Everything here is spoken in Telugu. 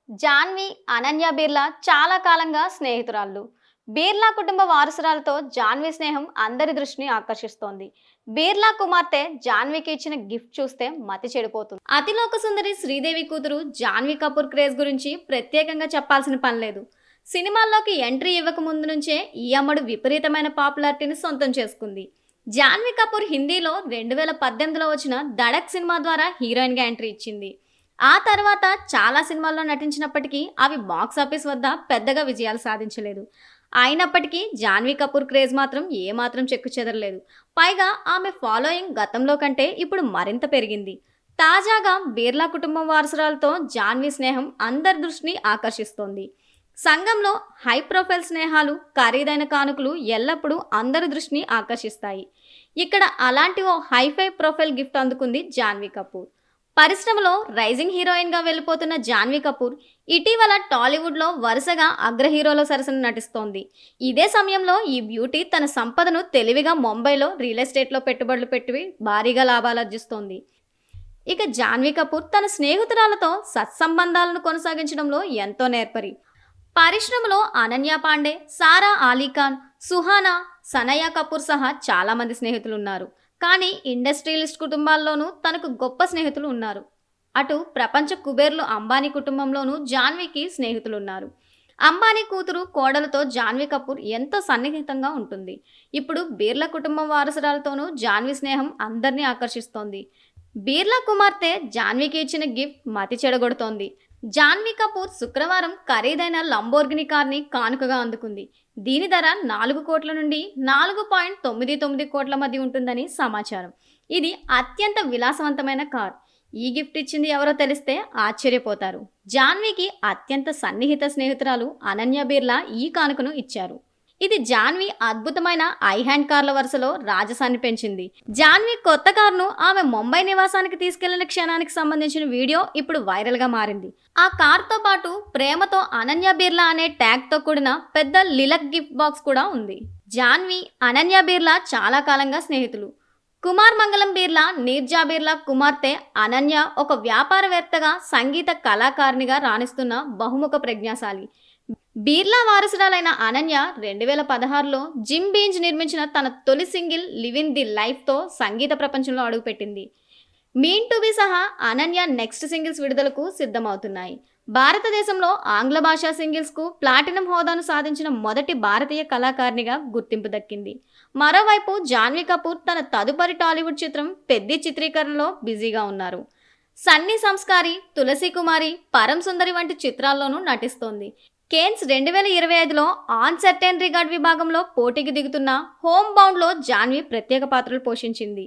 జాన్వి, అనన్య బిర్లా చాలా కాలంగా స్నేహితురాళ్ళు. బిర్లా కుటుంబ వారసురాలతో జాన్వి స్నేహం అందరి దృష్టిని ఆకర్షిస్తోంది. బిర్లా కుమార్తె జాన్వికి ఇచ్చిన గిఫ్ట్ చూస్తే మతి చెడిపోతుంది. అతిలోక సుందరి శ్రీదేవి కూతురు జాన్వి కపూర్ క్రేజ్ గురించి ప్రత్యేకంగా చెప్పాల్సిన పనిలేదు. సినిమాల్లోకి ఎంట్రీ ఇవ్వక ముందు నుంచే ఈ అమ్మడు విపరీతమైన పాపులారిటీని సొంతం చేసుకుంది. జాన్వి కపూర్ హిందీలో 2018లో వచ్చిన ధడక్ సినిమా ద్వారా హీరోయిన్గా ఎంట్రీ ఇచ్చింది. ఆ తర్వాత చాలా సినిమాల్లో నటించినప్పటికీ అవి బాక్సాఫీస్ వద్ద పెద్దగా విజయాలు సాధించలేదు. అయినప్పటికీ జాన్వీ కపూర్ క్రేజ్ మాత్రం ఏమాత్రం చెక్కు చెదరలేదు. పైగా ఆమె ఫాలోయింగ్ గతంలో కంటే ఇప్పుడు మరింత పెరిగింది. తాజాగా బిర్లా కుటుంబం వారసురాలతో జాన్వీ స్నేహం అందరి దృష్టిని ఆకర్షిస్తోంది. సంఘంలో హై ప్రొఫైల్ స్నేహాలు, ఖరీదైన కానుకలు ఎల్లప్పుడూ అందరి దృష్టిని ఆకర్షిస్తాయి. ఇక్కడ అలాంటి ఓ హైఫై ప్రొఫైల్ గిఫ్ట్ అందుకుంది జాన్వీ కపూర్. పరిశ్రమలో రైజింగ్ హీరోయిన్గా వెళ్ళిపోతున్న జాన్వీ కపూర్ ఇటీవల టాలీవుడ్లో వరుసగా అగ్ర హీరోల సరసన నటిస్తోంది. ఇదే సమయంలో ఈ బ్యూటీ తన సంపదను తెలివిగా ముంబైలో రియల్ ఎస్టేట్లో పెట్టుబడులు పెట్టి భారీగా లాభాలర్జిస్తోంది. ఇక జాన్వీ కపూర్ తన స్నేహితురాలతో సత్సంబంధాలను కొనసాగించడంలో ఎంతో నేర్పరి. పరిశ్రమలో అనన్య పాండే, సారా అలీఖాన్, సుహానా, సనయా కపూర్ సహా చాలామంది స్నేహితులున్నారు. కానీ ఇండస్ట్రియలిస్ట్ కుటుంబాల్లోనూ తనకు గొప్ప స్నేహితులు ఉన్నారు. అటు ప్రపంచ కుబేర్లు అంబానీ కుటుంబంలోనూ జాన్వీకి స్నేహితులున్నారు. అంబానీ కూతురు, కోడలతో జాన్వీ కపూర్ ఎంతో సన్నిహితంగా ఉంటుంది. ఇప్పుడు బిర్లా కుటుంబం వారసురాలతోనూ జాన్వీ స్నేహం అందరినీ ఆకర్షిస్తోంది. బిర్లా కుమార్తె జాన్వీకి ఇచ్చిన గిఫ్ట్ మతి చెడగొడుతోంది. జాన్వీ కపూర్ శుక్రవారం ఖరీదైన లంబోర్గిని కార్ని కానుకగా అందుకుంది. దీని ధర 4 కోట్ల నుండి 4.99 కోట్ల మధ్య ఉంటుందని సమాచారం. ఇది అత్యంత విలాసవంతమైన కార్. ఈ గిఫ్ట్ ఇచ్చింది ఎవరో తెలిస్తే ఆశ్చర్యపోతారు. జాన్వీకి అత్యంత సన్నిహిత స్నేహితురాలు అనన్య బిర్లా ఈ కానుకను ఇచ్చారు. ఇది జాన్వీ అద్భుతమైన ఐ హ్యాండ్ కార్ల వరుసలో రాజసాన్ని పెంచింది. జాన్వీ కొత్త కారును ఆమె ముంబై నివాసానికి తీసుకెళ్లిన క్షణానికి సంబంధించిన వీడియో ఇప్పుడు వైరల్ గా మారింది. ఆ కార్తో పాటు ప్రేమతో అనన్య బిర్లా అనే ట్యాగ్ తో కూడిన పెద్ద లిలక్ గిఫ్ట్ బాక్స్ కూడా ఉంది. జాన్వీ, అనన్య బిర్లా చాలా కాలంగా స్నేహితులు. కుమార్ మంగళం బిర్లా, నీర్జా బిర్లా కుమార్తె అనన్య ఒక వ్యాపారవేత్తగా, సంగీత కళాకారిణిగా రాణిస్తున్న బహుముఖ ప్రజ్ఞాశాలి. బిర్లా వారసురాలైన అనన్య 2016లో జిమ్ బీంజ్ నిర్మించిన తన తొలి సింగిల్ లివిన్ ది లైఫ్తో సంగీత ప్రపంచంలో అడుగుపెట్టింది. మీన్ టు బి సహా అనన్య నెక్స్ట్ సింగిల్స్ విడుదలకు సిద్ధమవుతున్నాయి. భారతదేశంలో ఆంగ్ల భాషా సింగిల్స్కు ప్లాటినం హోదాను సాధించిన మొదటి భారతీయ కళాకారిణిగా గుర్తింపు దక్కింది. మరోవైపు జాన్వీ కపూర్ తన తదుపరి టాలీవుడ్ చిత్రం పెద్ది చిత్రీకరణలో బిజీగా ఉన్నారు. సన్నీ సంస్కారి, తులసి కుమారి, పరం సుందరి వంటి చిత్రాల్లోనూ నటిస్తోంది. కేన్స్ 2025లో ఆన్ సర్టెన్ రిగార్డ్ విభాగంలో పోటీకి దిగుతున్న హోమ్ బౌండ్లో జాన్వీ ప్రత్యేక పాత్రలు పోషించింది.